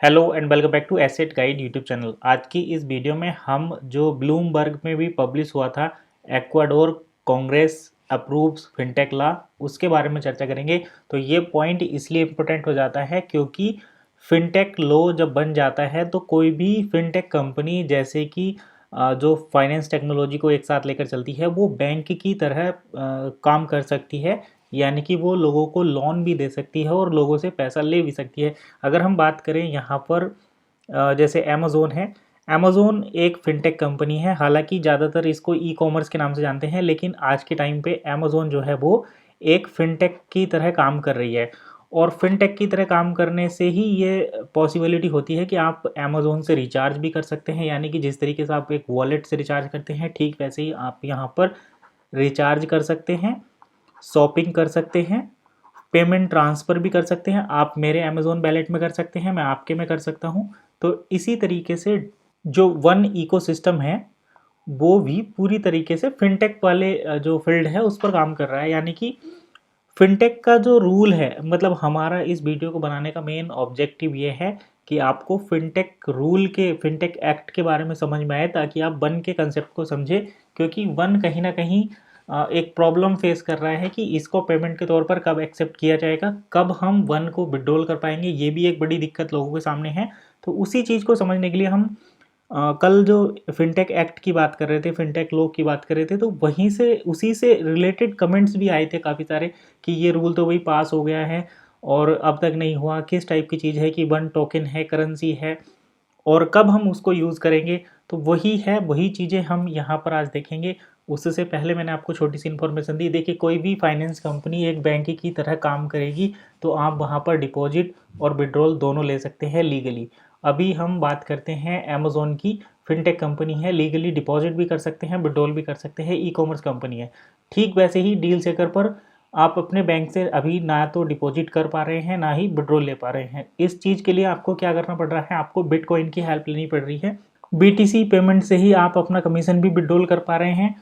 Hello and welcome back to asset guide YouTube channel. आज की इस वीडियो में हम जो ब्लूमबर्ग में भी पब्लिश हुआ था Ecuador Congress approves fintech law उसके बारे में चर्चा करेंगे। तो ये पॉइंट इसलिए इम्पोर्टेंट हो जाता है क्योंकि फिनटेक लॉ जब बन जाता है तो कोई भी फिनटेक कंपनी जैसे कि जो फाइनेंस टेक्नोलॉजी को एक साथ लेकर चलती है वो बैंक की तरह काम कर सकती है। यानी कि वो लोगों को लोन भी दे सकती है और लोगों से पैसा ले भी सकती है। अगर हम बात करें यहाँ पर जैसे अमेज़ोन है। अमेज़ोन एक फिनटेक कंपनी है, हालांकि ज़्यादातर इसको ई कॉमर्स के नाम से जानते हैं, लेकिन आज के टाइम पे अमेज़ोन जो है वो एक फिनटेक की तरह काम कर रही है। और फिनटेक की तरह काम करने से ही ये पॉसिबिलिटी होती है कि आप अमेज़ोन से रिचार्ज भी कर सकते हैं। यानी कि जिस तरीके से आप एक वॉलेट से रिचार्ज करते हैं, ठीक वैसे ही आप यहाँ पर रिचार्ज कर सकते हैं, शॉपिंग कर सकते हैं, पेमेंट ट्रांसफ़र भी कर सकते हैं। आप मेरे अमेज़न वैलेट में कर सकते हैं, मैं आपके में कर सकता हूँ। तो इसी तरीके से जो वन इकोसिस्टम है वो भी पूरी तरीके से फिनटेक वाले जो फील्ड है उस पर काम कर रहा है। यानी कि फिनटेक का जो रूल है, मतलब हमारा इस वीडियो को बनाने का मेन ऑब्जेक्टिव ये है कि आपको fintech rule K fintech act के बारे में समझ में आए, ताकि आप वन के कंसेप्ट को समझें। क्योंकि वन कहीं ना कहीं एक प्रॉब्लम फेस कर रहा है कि इसको पेमेंट के तौर पर कब एक्सेप्ट किया जाएगा, कब हम वन को विड्रॉल कर पाएंगे, ये भी एक बड़ी दिक्कत लोगों के सामने है। तो उसी चीज़ को समझने के लिए हम कल जो फिनटेक एक्ट की बात कर रहे थे, फिनटेक लॉ की बात कर रहे थे, तो वहीं से उसी से रिलेटेड कमेंट्स भी आए थे काफ़ी सारे कि ये रूल तो वही पास हो गया है और अब तक नहीं हुआ। किस टाइप की चीज़ है कि वन टोकन है, करेंसी है, और कब हम उसको यूज़ करेंगे। तो वही है, वही चीज़ें हम यहाँ पर आज देखेंगे। उससे पहले मैंने आपको छोटी सी इन्फॉर्मेशन दी। देखिए, कोई भी फाइनेंस कंपनी एक बैंक की तरह काम करेगी, तो आप वहाँ पर डिपॉजिट और विड्रॉल दोनों ले सकते हैं लीगली। अभी हम बात करते हैं अमेज़ॉन की, फिनटेक कंपनी है, लीगली डिपॉजिट भी कर सकते हैं, विड्रॉल भी कर सकते हैं, ई कॉमर्स कंपनी है। ठीक वैसे ही डील सेकर पर आप अपने बैंक से अभी ना तो डिपॉजिट कर पा रहे हैं, ना ही विड्रॉल ले पा रहे हैं। इस चीज़ के लिए आपको क्या करना पड़ रहा है, आपको बिटकॉइन की हेल्प लेनी पड़ रही है। बीटीसी पेमेंट से ही आप अपना कमीशन भी विड्रॉल कर पा रहे हैं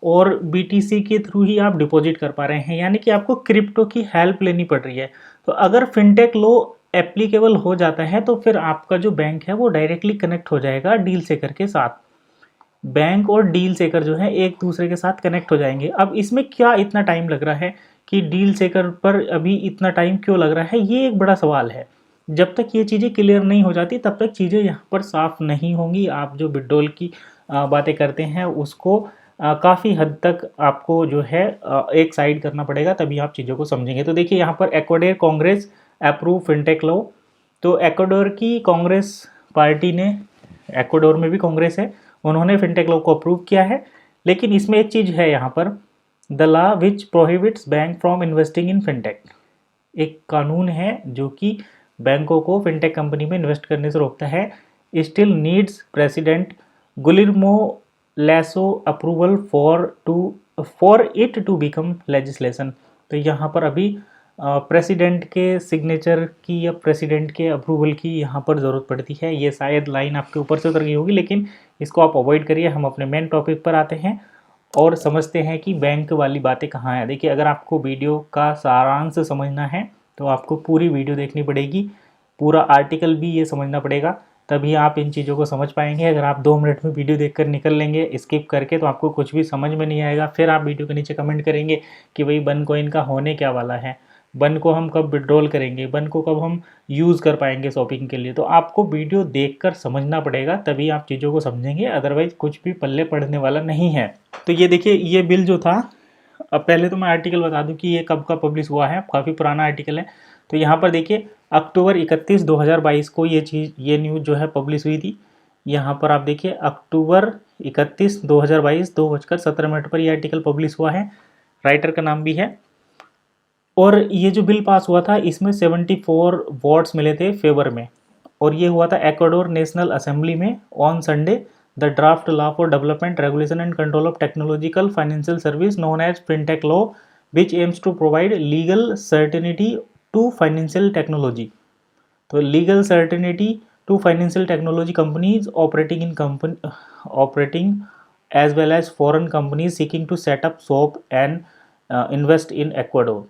और बीटीसी के थ्रू ही आप डिपॉजिट कर पा रहे हैं। यानी कि आपको क्रिप्टो की हेल्प लेनी पड़ रही है। तो अगर फिनटेक लॉ एप्लीकेबल हो जाता है तो फिर आपका जो बैंक है वो डायरेक्टली कनेक्ट हो जाएगा डील सेकर के साथ। बैंक और डील सेकर जो है एक दूसरे के साथ कनेक्ट हो जाएंगे। अब इसमें क्या इतना टाइम लग रहा है कि डील सेकर पर अभी इतना टाइम क्यों लग रहा है, ये एक बड़ा सवाल है। जब तक ये चीज़ें क्लियर नहीं हो जाती तब तक चीज़ें यहाँ पर साफ नहीं होंगी। आप जो विड्रॉल की बातें करते हैं उसको काफ़ी हद तक आपको जो है एक साइड करना पड़ेगा, तभी आप चीज़ों को समझेंगे। तो देखिए, यहाँ पर Ecuador Congress approve fintech law. तो एक्वाडोर की कांग्रेस पार्टी ने, एक्वाडोर में भी कांग्रेस है, उन्होंने फिनटेक लॉ को अप्रूव किया है। लेकिन इसमें एक चीज़ है यहाँ पर, the law which prohibits bank from investing in fintech. एक कानून है जो कि बैंकों को फिनटेक कंपनी में इन्वेस्ट करने से रोकता है। Still needs president Guillermo Lasso approval for it to become legislation. तो यहाँ पर अभी प्रेसिडेंट के सिग्नेचर की या प्रेसिडेंट के अप्रूवल की यहाँ पर ज़रूरत पड़ती है। ये शायद लाइन आपके ऊपर से उतर गई होगी, लेकिन इसको आप अवॉइड करिए। हम अपने मेन टॉपिक पर आते हैं और समझते हैं कि बैंक वाली बातें कहाँ हैं। देखिए, अगर आपको वीडियो का सारांश समझना है तो आपको पूरी वीडियो देखनी पड़ेगी, पूरा आर्टिकल भी ये समझना पड़ेगा, तभी आप इन चीज़ों को समझ पाएंगे। अगर आप 2 मिनट में वीडियो देखकर निकल लेंगे स्किप करके तो आपको कुछ भी समझ में नहीं आएगा। फिर आप वीडियो के नीचे कमेंट करेंगे कि भाई बन कॉइन का होने क्या वाला है, बन को हम कब विड्रॉल करेंगे, बन को कब हम यूज़ कर पाएंगे शॉपिंग के लिए। तो आपको वीडियो देखकर समझना पड़ेगा, तभी आप चीज़ों को समझेंगे, अदरवाइज कुछ भी पल्ले पड़ने वाला नहीं है। तो ये देखिए, ये बिल जो था, अब पहले तो मैं आर्टिकल बता दूं कि ये कब का पब्लिश हुआ है, काफ़ी पुराना आर्टिकल है। तो यहाँ पर देखिए, अक्टूबर 31 2022 को ये न्यूज़ जो है पब्लिश हुई थी। यहाँ पर आप देखिए, अक्टूबर 31 2022 2:17 पर यह आर्टिकल पब्लिश हुआ है। राइटर का नाम भी है। और ये जो बिल पास हुआ था इसमें 74 वोट्स मिले थे फेवर में, और ये हुआ था एक्वाडोर नेशनल असेंबली में on Sunday. The draft law for development regulation and control of technological financial service known as fintech law which aims to provide legal certainty to financial technology. तो legal certainty to financial technology companies operating as well as foreign companies seeking to set up shop and invest in Ecuador.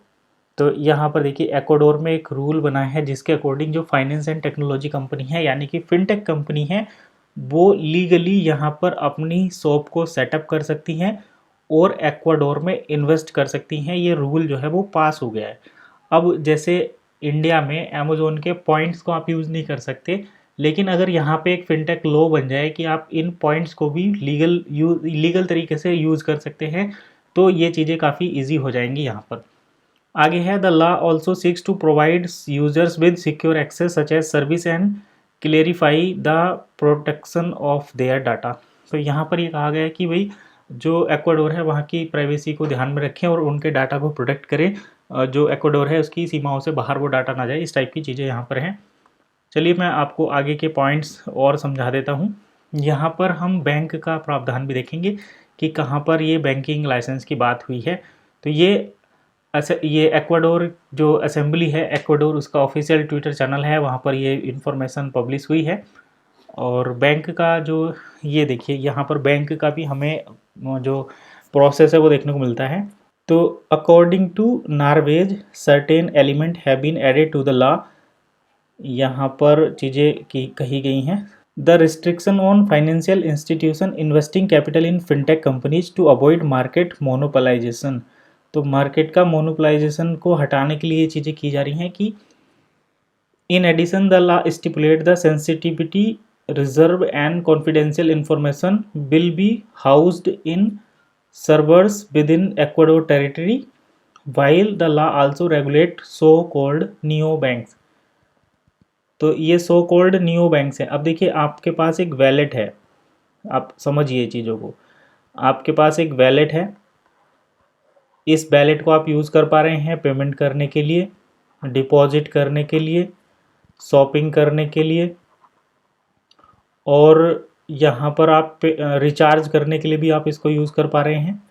तो यहाँ पर देखिए Ecuador में एक rule बना है जिसके अकॉर्डिंग जो फाइनेंस एंड टेक्नोलॉजी कंपनी है यानी कि फिनटेक कंपनी है वो लीगली यहाँ पर अपनी शॉप को सेटअप कर सकती हैं और एक्वाडोर में इन्वेस्ट कर सकती हैं। ये रूल जो है वो पास हो गया है। अब जैसे इंडिया में अमेज़ोन के पॉइंट्स को आप यूज़ नहीं कर सकते, लेकिन अगर यहाँ पे एक फिनटेक लॉ बन जाए कि आप इन पॉइंट्स को भी लीगल तरीके से यूज़ कर सकते हैं, तो ये चीज़ें काफ़ी ईजी हो जाएंगी यहाँ पर। आगे है the law also seeks to provide users with secure access such as service and clarify the protection of their data. तो यहाँ पर ये कहा गया है कि भाई जो एक्वाडोर है वहाँ की प्राइवेसी को ध्यान में रखें और उनके डाटा को प्रोटेक्ट करें। जो एक्वाडोर है उसकी सीमाओं से बाहर वो डाटा ना जाए, इस टाइप की चीज़ें यहाँ पर हैं। चलिए मैं आपको आगे के पॉइंट्स और समझा देता हूँ। यहाँ पर हम बैंक का प्रावधान भी देखेंगे कि कहाँ पर ये बैंकिंग लाइसेंस की बात हुई है। तो ये एक्वाडोर जो असेंबली है एक्वाडोर, उसका ऑफिशियल ट्विटर चैनल है, वहाँ पर ये इन्फॉर्मेशन पब्लिश हुई है। और बैंक का जो ये देखिए यहाँ पर बैंक का भी हमें जो प्रोसेस है वो देखने को मिलता है। तो according to Norway's certain element have been added to the law, यहाँ पर चीज़ें की कही गई हैं। The restriction on financial institution investing capital in fintech companies to avoid market monopolization. तो मार्केट का मोनोपलाइजेशन को हटाने के लिए ये चीज़ें की जा रही हैं कि in addition the law stipulate the sensitivity reserve and confidential information will be housed in servers within Ecuador territory while the law also regulate so called neo banks. तो ये सो कॉल्ड नियो बैंक्स हैं। अब देखिए आपके पास एक wallet है, आप समझिए चीज़ों को। आपके पास एक वैलेट है, इस वैलेट को आप यूज़ कर पा रहे हैं पेमेंट करने के लिए, डिपॉजिट करने के लिए, शॉपिंग करने के लिए, और यहाँ पर आप रिचार्ज करने के लिए भी आप इसको यूज़ कर पा रहे हैं।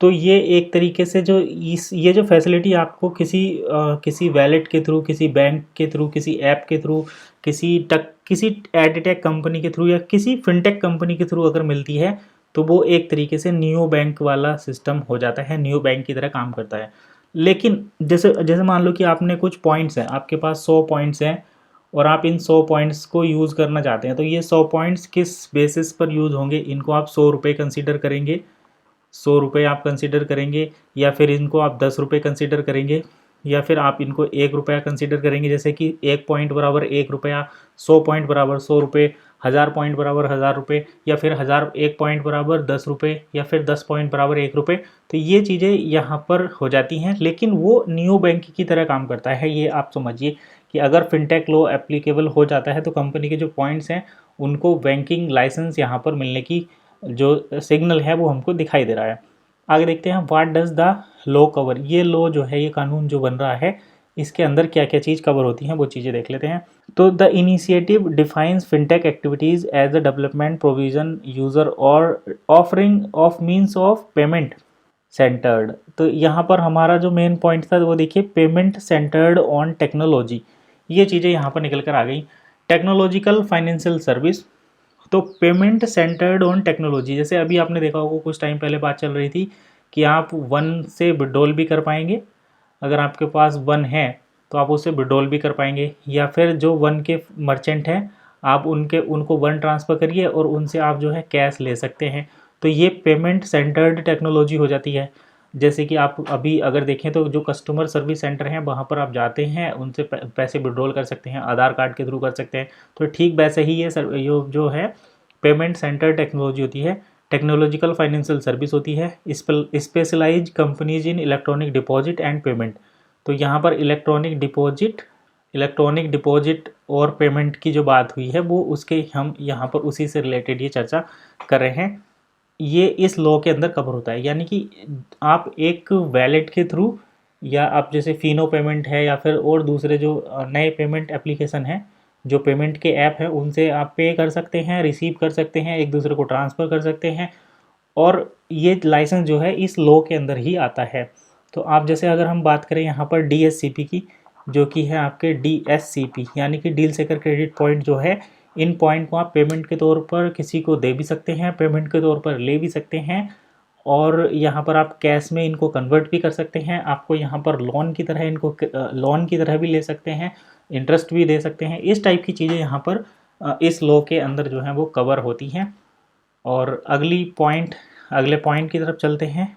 तो ये एक तरीके से ये जो फैसिलिटी आपको किसी वैलेट के थ्रू, किसी बैंक के थ्रू, किसी ऐप के थ्रू, किसी एडटेक कंपनी के थ्रू या किसी फिनटेक कंपनी के थ्रू अगर मिलती है तो वो एक तरीके से नियो बैंक वाला सिस्टम हो जाता है, नियो बैंक की तरह काम करता है। लेकिन जैसे जैसे मान लो कि आपने कुछ पॉइंट्स हैं, आपके पास 100 पॉइंट्स हैं और आप इन 100 पॉइंट्स को यूज़ करना चाहते हैं। तो ये 100 पॉइंट्स किस बेसिस पर यूज़ होंगे, इनको आप 100 रुपये कंसिडर करेंगे, 100 रुपये आप कंसिडर करेंगे, या फिर इनको आप 10 रुपये कंसिडर करेंगे, या फिर आप इनको 1 रुपया कंसिडर करेंगे। जैसे कि 1 पॉइंट बराबर 1 रुपया, 100 पॉइंट बराबर 100 रुपये, 1000 पॉइंट बराबर 1000 रुपये, या फिर 1 पॉइंट बराबर 10 रुपये, या फिर 10 पॉइंट बराबर 1 रुपये। तो ये चीज़ें यहाँ पर हो जाती हैं, लेकिन वो नियो बैंक की तरह काम करता है। ये आप समझिए कि अगर फिनटेक लॉ एप्लीकेबल हो जाता है तो कंपनी के जो पॉइंट्स हैं उनको बैंकिंग लाइसेंस यहाँ पर मिलने की जो सिग्नल है वो हमको दिखाई दे रहा है। आगे देखते हैं what does the law cover. ये लॉ जो है, ये कानून जो बन रहा है, इसके अंदर क्या क्या चीज़ कवर होती हैं वो चीज़ें देख लेते हैं। तो the initiative defines fintech activities as a development provision user और offering of means of payment centred. तो यहाँ पर हमारा जो मेन पॉइंट था वो देखिए, पेमेंट सेंटर्ड ऑन टेक्नोलॉजी। ये चीज़ें यहाँ पर निकल कर आ गई। टेक्नोलॉजिकल फाइनेंशियल सर्विस, तो पेमेंट सेंटर्ड ऑन टेक्नोलॉजी। जैसे अभी आपने देखा होगा कुछ टाइम पहले बात चल रही थी कि आप वन से विड्रॉल भी कर पाएंगे, अगर आपके पास वन है तो आप उससे विड्रॉल भी कर पाएंगे, या फिर जो वन के मर्चेंट हैं आप उनको वन ट्रांसफ़र करिए और उनसे आप जो है कैश ले सकते हैं। तो ये पेमेंट सेंटर्ड टेक्नोलॉजी हो जाती है। जैसे कि आप अभी अगर देखें तो जो कस्टमर सर्विस सेंटर हैं वहाँ पर आप जाते हैं, उनसे पैसे विड्रॉल कर सकते हैं, आधार कार्ड के थ्रू कर सकते हैं। तो ठीक वैसे ही ये जो है पेमेंट सेंटर टेक्नोलॉजी होती है। टेक्नोलॉजिकल फाइनेंशियल सर्विस होती है। Specialised companies in electronic deposit and payment. तो यहाँ पर इलेक्ट्रॉनिक डिपॉजिट और पेमेंट की जो बात हुई है वो उसके हम यहाँ पर उसी से रिलेटेड ये चर्चा कर रहे हैं। ये इस लॉ के अंदर कवर होता है, यानी कि आप एक वैलेट के थ्रू, या आप जैसे फिनो पेमेंट है या फिर और दूसरे जो नए पेमेंट एप्लीकेशन हैं, जो पेमेंट के ऐप हैं, उनसे आप पे कर सकते हैं, रिसीव कर सकते हैं, एक दूसरे को ट्रांसफ़र कर सकते हैं। और ये लाइसेंस जो है इस लॉ के अंदर ही आता है। तो आप जैसे अगर हम बात करें यहाँ पर DSCP की, जो कि है आपके DSCP यानी कि डील सेकर क्रेडिट पॉइंट जो है, इन पॉइंट को आप पेमेंट के तौर पर किसी को दे भी सकते हैं, पेमेंट के तौर पर ले भी सकते हैं, और यहाँ पर आप कैश में इनको कन्वर्ट भी कर सकते हैं। आपको यहाँ पर लोन की तरह इनको लोन की तरह भी ले सकते हैं, इंटरेस्ट भी दे सकते हैं। इस टाइप की चीज़ें यहाँ पर इस लॉ के अंदर जो है वो कवर होती हैं। और अगले पॉइंट की तरफ चलते हैं,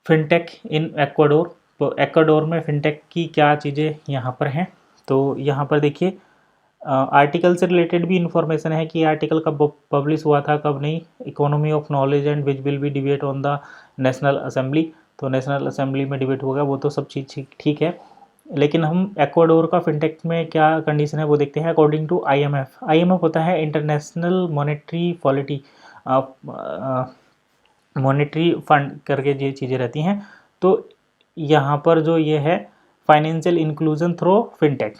फिनटेक इन एक्वाडोर। तो एक्वाडोर में फिनटेक की क्या चीज़ें यहाँ पर हैं, तो यहाँ पर देखिए आर्टिकल से रिलेटेड भी इंफॉर्मेशन है कि आर्टिकल कब पब्लिश हुआ था, कब नहीं। Economy of knowledge and which will be debate on the national assembly. तो नेशनल असेंबली में डिबेट होगा, वो तो सब चीज़ ठीक है। लेकिन हम एक्वाडोर का फिनटेक में क्या कंडीशन है वो देखते हैं। अकॉर्डिंग टू IMF, IMF होता है international monetary polity, monetary fund करके ये चीज़ें रहती हैं। तो यहाँ पर जो ये है financial inclusion through fintech,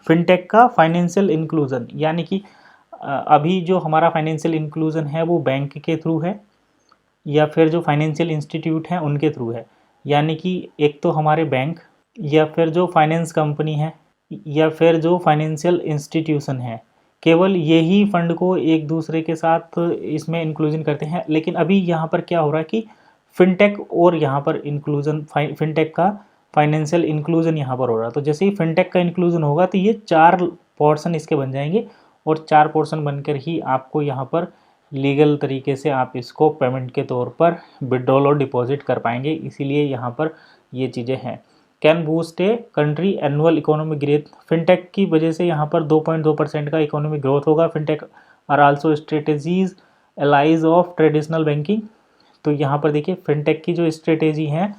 fintech का फाइनेंशियल इंक्लूजन, यानी कि अभी जो हमारा फाइनेंशियल इंक्लूजन है वो बैंक के थ्रू है या फिर जो फाइनेंशियल इंस्टीट्यूट हैं उनके थ्रू है। यानी कि एक तो हमारे बैंक या फिर जो फाइनेंस कंपनी है या फिर जो फाइनेंशियल इंस्टीट्यूशन है, केवल यही फंड को एक दूसरे के साथ इसमें इंक्लूजन करते हैं। लेकिन अभी यहाँ पर क्या हो रहा है कि फिनटेक और यहाँ पर इंक्लूजन, फिनटेक का फाइनेंशियल इंक्लूजन यहाँ पर हो रहा है। तो जैसे ही फिनटेक का इंक्लूजन होगा तो ये 4 पोर्शन इसके बन जाएंगे और 4 पोर्शन बनकर ही आपको यहाँ पर लीगल तरीके से आप इसको पेमेंट के तौर पर विड्रॉल और डिपॉजिट कर पाएंगे। इसीलिए यहाँ पर ये चीज़ें हैं। Can boost a country annual economic growth, fintech की वजह से यहाँ पर 2.2% का इकोनॉमिक ग्रोथ होगा। Fintech are also strategies allies of traditional banking. तो यहाँ पर देखिए फिनटेक की जो स्ट्रेटेजी हैं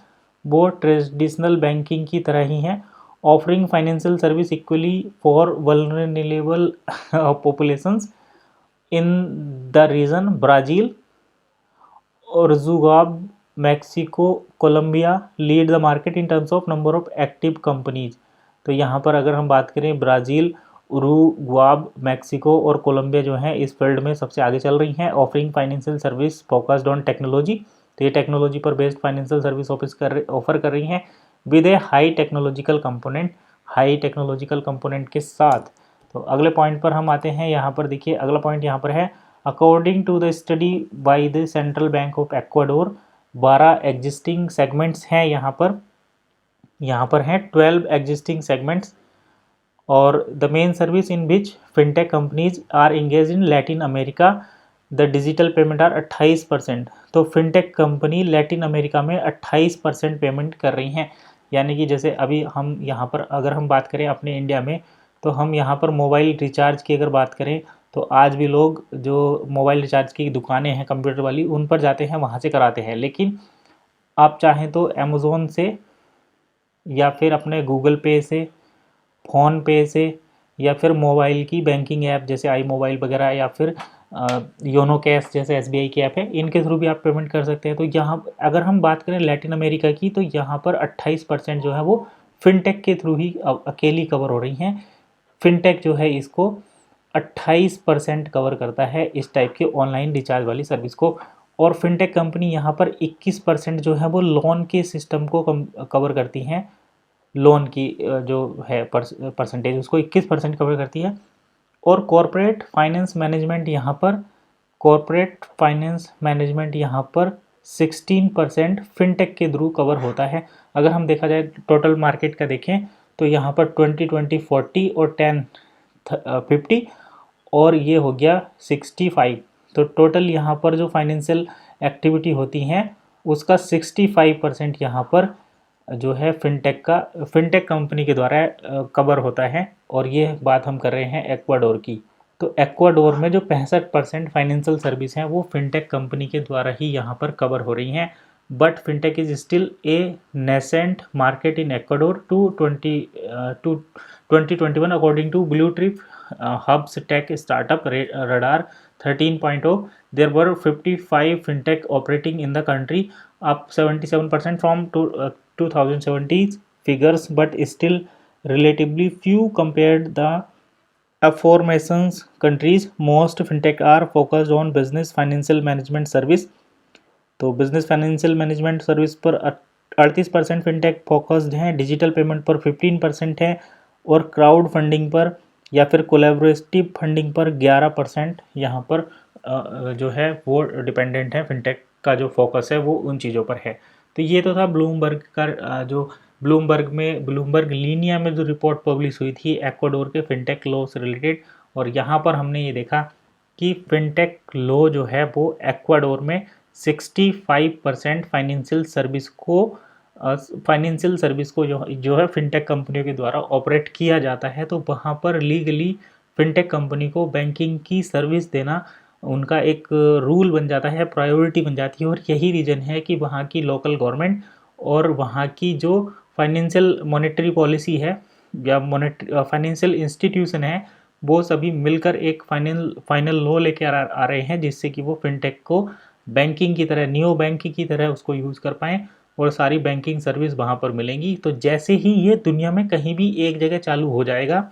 वो ट्रेडिशनल बैंकिंग की तरह ही हैं, offering financial service equally for vulnerable populations in the region Brazil, Uruguay, Mexico, Colombia lead the market in terms of number of active companies. तो यहाँ पर अगर हम बात करें ब्राज़ील, उरुग्वे, मैक्सिको और कोलंबिया जो हैं इस फील्ड में सबसे आगे चल रही हैं। Offering financial service focused on technology, तो ये टेक्नोलॉजी पर बेस्ड फाइनेंशियल सर्विस ऑफर कर रही हैं with A high technological component, high technological component के साथ। तो अगले पॉइंट पर हम आते हैं। यहाँ पर देखिए अगला पॉइंट यहाँ पर है, according to the study by the central bank of Ecuador 12 existing segments हैं यहाँ पर हैं 12 एग्जिस्टिंग सेगमेंट्स। और the main service in which fintech companies are engage in Latin America, the digital payment are 28%। तो fintech company Latin America में 28% payment कर रही हैं। यानी कि जैसे अभी हम यहाँ पर अगर हम बात करें अपने इंडिया में, तो हम यहाँ पर मोबाइल रिचार्ज की अगर बात करें तो आज भी लोग जो मोबाइल रिचार्ज की दुकानें हैं कंप्यूटर वाली उन पर जाते हैं, वहाँ से कराते हैं। लेकिन आप चाहें तो अमेज़ोन से या फिर अपने गूगल पे से, फ़ोन पे से या फिर मोबाइल की बैंकिंग ऐप जैसे आई मोबाइल वगैरह या फिर योनो कैश जैसे SBI की ऐप है, इनके थ्रू भी आप पेमेंट कर सकते हैं। तो यहाँ अगर हम बात करें लैटिन अमेरिका की, तो यहाँ पर 28% जो है वो फिनटेक के थ्रू ही अकेली कवर हो रही हैं। फिनटेक जो है इसको 28% कवर करता है इस टाइप के ऑनलाइन रिचार्ज वाली सर्विस को। और फिनटेक कंपनी यहाँ पर 21% जो है वो लोन के सिस्टम को कवर करती हैं। लोन की जो है परसेंटेज उसको 21% कवर करती है। और कॉरपोरेट फाइनेंस मैनेजमेंट यहाँ पर 16% फिनटेक के थ्रू कवर होता है। अगर हम देखा जाए टोटल मार्केट का देखें तो यहाँ पर 20-20 40 और 10-50 और ये हो गया 65। तो टोटल यहाँ पर जो फाइनेंशियल एक्टिविटी होती हैं उसका 65% यहाँ पर जो है फिनटेक कंपनी के द्वारा कवर होता है। और ये बात हम कर रहे हैं एक्वाडोर की। तो एक्वाडोर में जो 65% फाइनेंशियल सर्विस हैं वो फिनटेक कंपनी के द्वारा ही यहाँ पर कवर हो रही हैं। But fintech is still a nascent market in Ecuador to 2021 according to blue trip hubs tech startup radar 13.0 there were 55 fintech operating in the country, up 77% from 2017 figures, but still relatively few compared the aforementioned countries. Most fintech are focused on business financial management service. तो business financial management service पर 38% fintech focused हैं, digital payment पर 15% है और crowd funding पर या फिर collaborative funding पर 11% यहाँ पर जो है वो डिपेंडेंट है फिनटेक का जो फोकस है वो उन चीज़ों पर है। तो ये तो था ब्लूमबर्ग का जो ब्लूमबर्ग लीनिया में जो रिपोर्ट पब्लिश हुई थी एक्वाडोर के फिनटेक लॉ से रिलेटेड। और यहाँ पर हमने ये देखा कि फिनटेक लॉ जो है वो एक्वाडोर में 65% फाइनेंशियल सर्विस को जो है फिनटेक कंपनियों के द्वारा ऑपरेट किया जाता है। तो वहाँ पर लीगली फिनटेक कंपनी को बैंकिंग की सर्विस देना उनका एक रूल बन जाता है, प्रायोरिटी बन जाती है। और यही रीज़न है कि वहाँ की लोकल गवर्नमेंट और वहाँ की जो फाइनेंशियल मॉनेटरी पॉलिसी है या फाइनेंशियल इंस्टीट्यूशन है, वो सभी मिलकर एक फाइनल लॉ लेके आ रहे हैं, जिससे कि वो फिनटेक को बैंकिंग की तरह, नियो बैंक की तरह उसको यूज़ कर पाएँ और सारी बैंकिंग सर्विस वहाँ पर मिलेंगी। तो जैसे ही ये दुनिया में कहीं भी एक जगह चालू हो जाएगा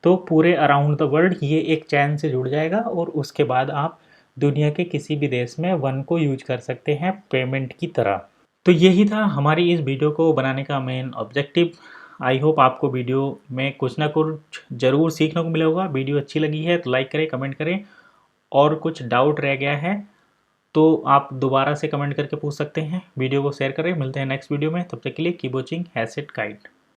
तो पूरे अराउंड द वर्ल्ड ये एक चैन से जुड़ जाएगा और उसके बाद आप दुनिया के किसी भी देश में वन को यूज कर सकते हैं पेमेंट की तरह। तो यही था हमारी इस वीडियो को बनाने का मेन ऑब्जेक्टिव। आई होप आपको वीडियो में कुछ ना कुछ ज़रूर सीखने को मिला होगा। वीडियो अच्छी लगी है तो लाइक करें, कमेंट करें, और कुछ डाउट रह गया है तो आप दोबारा से कमेंट करके पूछ सकते हैं। वीडियो को शेयर करें। मिलते हैं नेक्स्ट वीडियो में, तब तक के लिए कीप वॉचिंग एसेट गाइड।